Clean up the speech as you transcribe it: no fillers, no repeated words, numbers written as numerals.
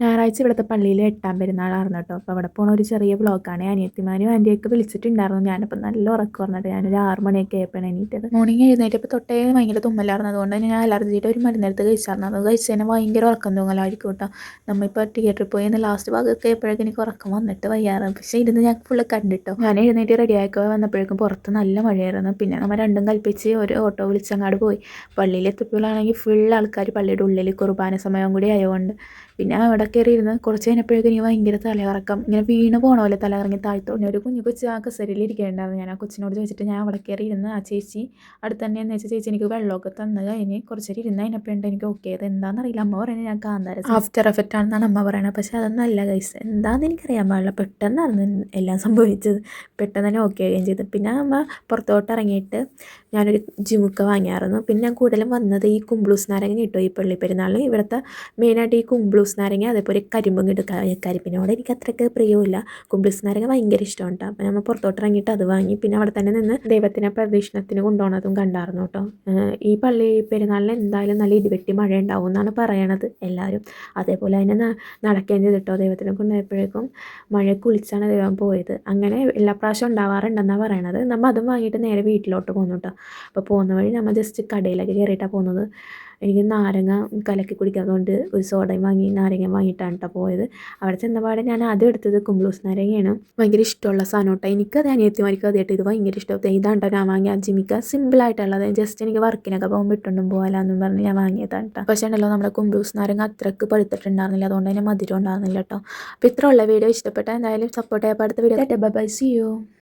ഞായറാഴ്ച ഇവിടുത്തെ പള്ളിയിൽ 8-ാം പെരുന്നാളായിരുന്നു കേട്ടോ. അപ്പോൾ അവിടെ പോണ ഒരു ചെറിയ വ്ളോഗാണ്. അനിയത്തിമാരും ആൻറ്റിയൊക്കെ വിളിച്ചിട്ടുണ്ടായിരുന്നു. ഞാനിപ്പോൾ നല്ല ഉറക്കം വന്നിട്ട് ഞാനൊരു 6 മണിയൊക്കെ ആയപ്പോഴാണ് എണീറ്റത്. മോർണിംഗ് എഴുന്നേറ്റപ്പോൾ തൊട്ടേ ഭയങ്കര തുമ്മലായിരുന്നു. അതുകൊണ്ട് തന്നെ ഞാൻ അലർജിയുടെ ഒരു മരുന്നെടുത്ത് കഴിച്ചായിരുന്നു. അത് കഴിച്ച് തന്നെ ഭയങ്കര ഉറക്കം തൂങ്ങലായിരിക്കും കേട്ടോ. നമ്മളിപ്പോൾ തിയേറ്ററിൽ പോയി ലാസ്റ്റ് ഭാഗമൊക്കെ ആയപ്പോഴേക്കും എനിക്ക് ഉറക്കം വന്നിട്ട് വയ്യാറ്. പക്ഷേ ഇരുന്ന് ഞാൻ ഫുള്ള് കണ്ടിട്ടോ. ഞാൻ എഴുന്നേറ്റ് റെഡിയാക്കുക വന്നപ്പോഴേക്കും പുറത്ത് നല്ല മഴയായിരുന്നു. പിന്നെ നമ്മൾ രണ്ടും കൽപ്പിച്ച് ഒരു ഓട്ടോ വിളിച്ചങ്ങാട് പോയി. പള്ളിയിലെത്തിയപ്പോഴാണെങ്കിൽ ഫുൾ ആൾക്കാർ പള്ളിയുടെ ഉള്ളിൽ കുർബാന സമയം കൂടി ആയതുകൊണ്ട് പിന്നെ അവിടെ കയറി ഇരുന്ന് കുറച്ച് കഴിഞ്ഞപ്പോഴേക്കും എനിക്ക് ഭയങ്കര തലകറക്കം, ഇങ്ങനെ വീണ് പോകണ പോലെ തലകറങ്ങി താഴ്ത്തോണ്ട് ഒരു കുഞ്ഞു കൊച്ച് ആ കസേരയിൽ ഇരിക്കേണ്ടായിരുന്നു. ഞാൻ ആ കൊച്ചിനോട് ചോദിച്ചിട്ട് ഞാൻ അവിടെ കയറി ഇരുന്ന് ആ ചേച്ചി അടുത്ത് തന്നെ എന്ന് വെച്ചാൽ ചേച്ചി എനിക്ക് വെള്ളമൊക്കെ തന്നു കഴിഞ്ഞ് കുറച്ച് നേരം ഇരുന്ന് അതിനപ്പോഴുണ്ട് എനിക്ക് ഓക്കെ ആയത്. എന്താണെന്നറിയില്ല, അമ്മ പറയുന്നത് ഞാൻ കാന്താര ആഫ്റ്റർ എഫക്റ്റ് ആണെന്നാണ് അമ്മ പറയുന്നത്. പക്ഷേ അതൊന്നല്ല ഗൈസ്, എന്താണെന്ന് എനിക്കറിയാൻ പാടില്ല, പെട്ടെന്നാണ് എല്ലാം സംഭവിച്ചത്. പെട്ടെന്ന് തന്നെ ഓക്കെ ആവുകയും ചെയ്തു. പിന്നെ അമ്മ പുറത്തോട്ട് ഇറങ്ങിയിട്ട് ഞാനൊരു ജിമുക്ക വാങ്ങിയായിരുന്നു. പിന്നെ ഞാൻ കൂടുതലും വന്നത് ഈ കുംബ്ലൂസ് നാരങ്ങ കിട്ടും ഈ പള്ളി പെരുന്നാളിന്. ഇവിടുത്തെ മെയിനായിട്ട് ഈ കുംബ്ലൂസ് നാരങ്ങ, അതേപോലെ കരിമ്പും കിട്ടും. കരിമ്പിനോട് എനിക്ക് അത്രയ്ക്ക് പ്രിയമില്ല, കുംബ്ലൂസ് നാരങ്ങ ഭയങ്കര ഇഷ്ടമാണ് കേട്ടോ. അപ്പോൾ നമ്മൾ പുറത്തോട്ട് ഇറങ്ങിയിട്ട് അത് വാങ്ങി. പിന്നെ അവിടെ തന്നെ നിന്ന് ദൈവത്തിനെ പ്രദക്ഷിണത്തിന് കൊണ്ടുപോകുന്നതും കണ്ടായിരുന്നു കേട്ടോ. ഈ പള്ളി പെരുന്നാളിന് എന്തായാലും നല്ല ഇടിവെട്ടി മഴ ഉണ്ടാവും എന്നാണ് പറയണത് എല്ലാവരും. അതേപോലെ തന്നെ നടക്കുകയും ചെയ്തിട്ടോ. ദൈവത്തിനെ കൊണ്ടുപോയപ്പോഴേക്കും മഴ കുളിച്ചാണ് ദൈവം പോയത്. അങ്ങനെ എല്ലാ പ്രാവശ്യം ഉണ്ടാവാറുണ്ടെന്നാണ് പറയണത്. നമ്മൾ അതും വാങ്ങിയിട്ട് നേരെ വീട്ടിലോട്ട് പോകുന്നു കേട്ടോ. അപ്പോൾ പോകുന്ന വഴി നമ്മൾ ജസ്റ്റ് കടയിലൊക്കെ കയറിയിട്ടാണ് പോകുന്നത്. എനിക്ക് നാരങ്ങ കലക്കി കുടിക്കാത്തതുകൊണ്ട് ഒരു സോഡയും വാങ്ങി നാരങ്ങ വാങ്ങിയിട്ടാണ് കേട്ടോ പോയത്. അവിടെ ചെന്നപാടെ ഞാൻ ആദ്യം എടുത്തത് കുംബ്ലൂസ് നാരങ്ങയാണ്. ഭയങ്കര ഇഷ്ടമുള്ള സാധനം കേട്ടോ. എനിക്കത് അനിയത്തിമാർക്ക് ആദ്യമായിട്ട് ഇത് ഭയങ്കര ഇഷ്ടം. ഇതാണ് കേട്ടോ ഞാൻ വാങ്ങിയ ജിമിക്ക. സിമ്പിളായിട്ടുള്ളത്, ജസ്റ്റ് എനിക്ക് വർക്കിനൊക്കെ പോകുമ്പോൾ ഇട്ടുകൊണ്ടും പോകാമെന്നും പറഞ്ഞ് ഞാൻ വാങ്ങിയതാണ് കേട്ടോ. പക്ഷേ ഉണ്ടല്ലോ നമ്മുടെ കുംബ്ലൂസ് നാരങ്ങ അത്രയ്ക്ക് പഴുത്തിട്ടുണ്ടായിരുന്നില്ല, അതുകൊണ്ട് തന്നെ മധുരം ഉണ്ടായിരുന്നില്ല കേട്ടോ. അപ്പോൾ ഇത്രയുള്ള വീഡിയോ ഇഷ്ടപ്പെട്ട എന്തായാലും സപ്പോർട്ട് ചെയ്യാൻ അടുത്ത video. Bye bye, see U.